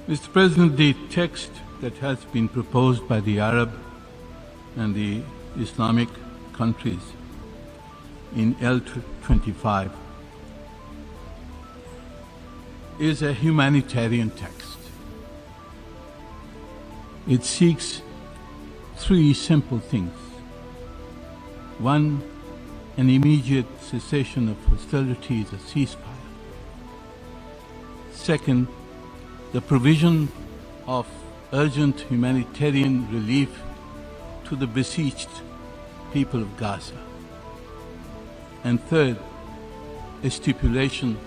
Mr. President, the text that has been proposed by the Arab and the Islamic countries in L25 is a humanitarian text. It seeks three simple things. One, an immediate cessation of hostilities, a ceasefire. Second, the provision of urgent humanitarian relief to the besieged people of Gaza. And third, a stipulation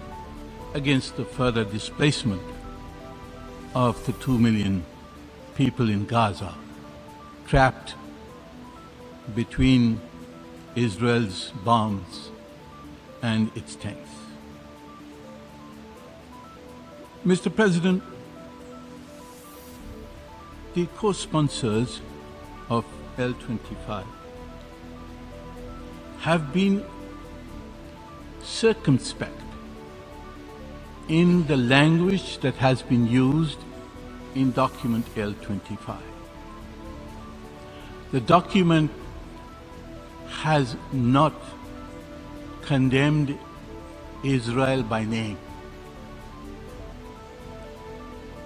against the further displacement of the 2 million people in Gaza, trapped between Israel's bombs and its tanks. Mr. President, the co-sponsors of L25 have been circumspect in the language that has been used in document L25. The document has not condemned Israel by name.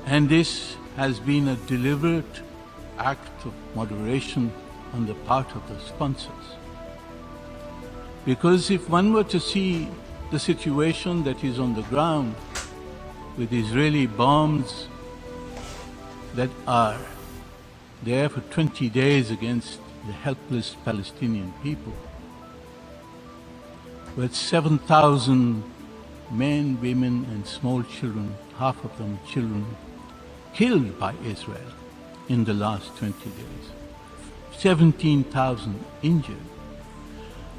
And this has been a deliberate act of moderation on the part of the sponsors. Because if one were to see the situation that is on the ground with Israeli bombs that are there for 20 days against the helpless Palestinian people, with 7,000 men, women, and small children, half of them children, killed by Israel in the last 20 days, 17,000 injured,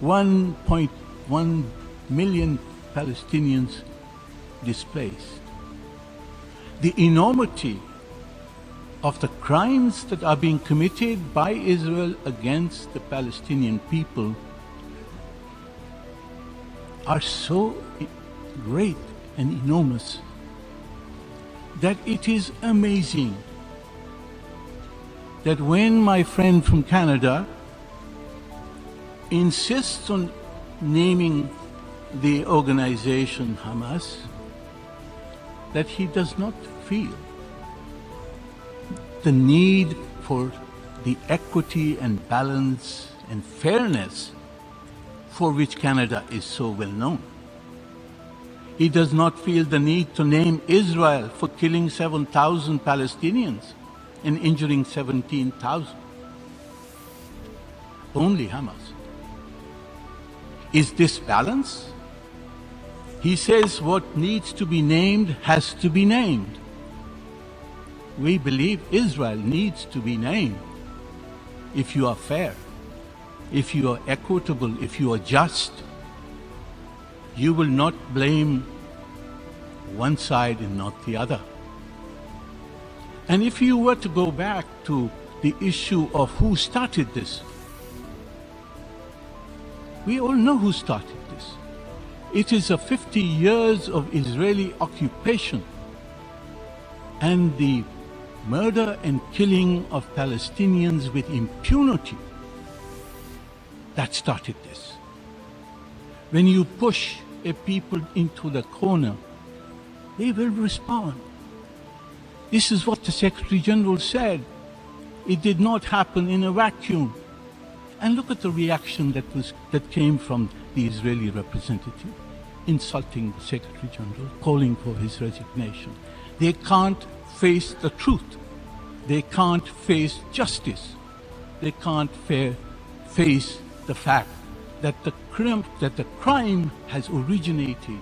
1.1 million Palestinians displaced. The enormity of the crimes that are being committed by Israel against the Palestinian people are so great and enormous that it is amazing that when my friend from Canada insists on naming the organization Hamas, that he does not feel the need for the equity and balance and fairness for which Canada is so well known. He does not feel the need to name Israel for killing 7,000 Palestinians and injuring 17,000. Only Hamas. Is this balance? He says what needs to be named has to be named. We believe Israel needs to be named. If you are fair, if you are equitable, if you are just, you will not blame one side and not the other. And if you were to go back to the issue of who started this, we all know who started this. It is a 50 years of Israeli occupation and the murder and killing of Palestinians with impunity that started this. When you push a people into the corner, they will respond. This is what the Secretary General said. It did not happen in a vacuum. And look at the reaction that came from the Israeli representative, insulting the Secretary General, calling for his resignation. They can't face the truth. They can't face justice. They can't face the fact that the crime has originated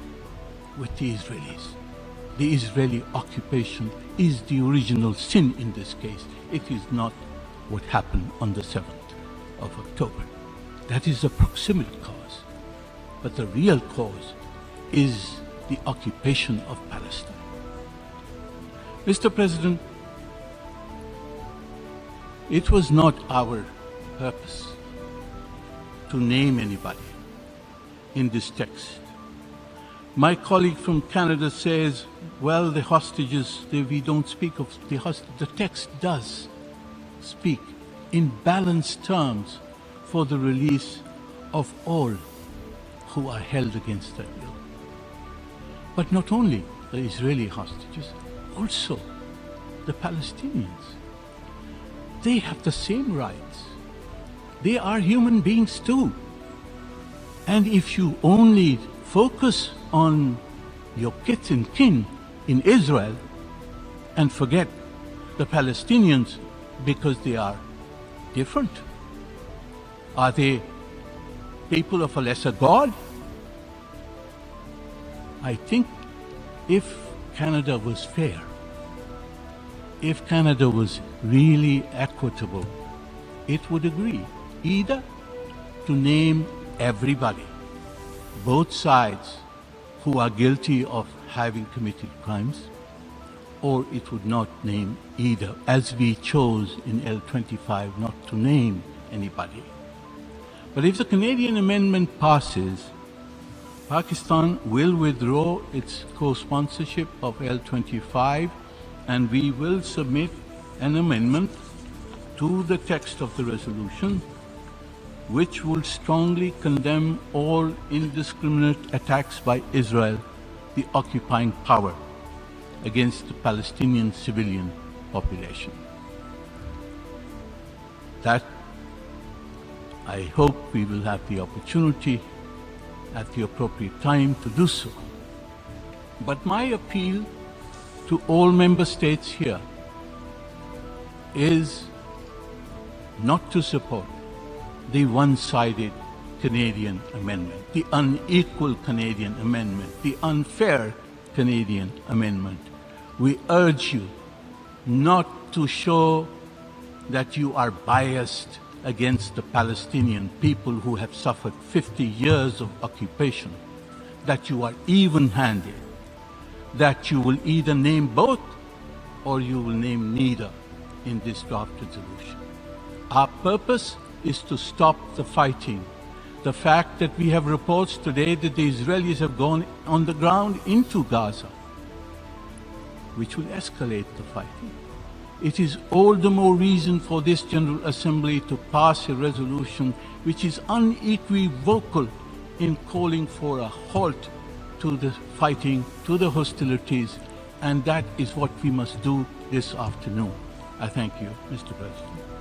with the Israelis. The Israeli occupation is the original sin in this case. It is not what happened on the 7th of October. That is the proximate cause. But the real cause is the occupation of Palestine. Mr. President, it was not our purpose to name anybody in this text. My colleague from Canada says, well, the hostages, we don't speak of the hostages. The text does speak in balanced terms for the release of all who are held against their will. But not only the Israeli hostages, also the Palestinians. They have the same rights. They are human beings too. And if you only focus on your kith and kin in Israel and forget the Palestinians because they are different, are they people of a lesser God? I think if Canada was fair, if Canada was really equitable, it would agree either to name everybody, both sides who are guilty of having committed crimes, or it would not name either, as we chose in L25 not to name anybody. But if the Canadian amendment passes, Pakistan will withdraw its co-sponsorship of L25, and we will submit an amendment to the text of the resolution which will strongly condemn all indiscriminate attacks by Israel, the occupying power, against the Palestinian civilian population. That I hope we will have the opportunity at the appropriate time to do so. But my appeal to all member states here is not to support the one-sided Canadian amendment, the unequal Canadian amendment, the unfair Canadian amendment. We urge you not to show that you are biased against the Palestinian people who have suffered 50 years of occupation, that you are even-handed, that you will either name both or you will name neither in this draft resolution. Our purpose is to stop the fighting. The fact that we have reports today that the Israelis have gone on the ground into Gaza, which will escalate the fighting. It is all the more reason for this General Assembly to pass a resolution which is unequivocal in calling for a halt to the fighting, to the hostilities, and that is what we must do this afternoon. I thank you, Mr. President.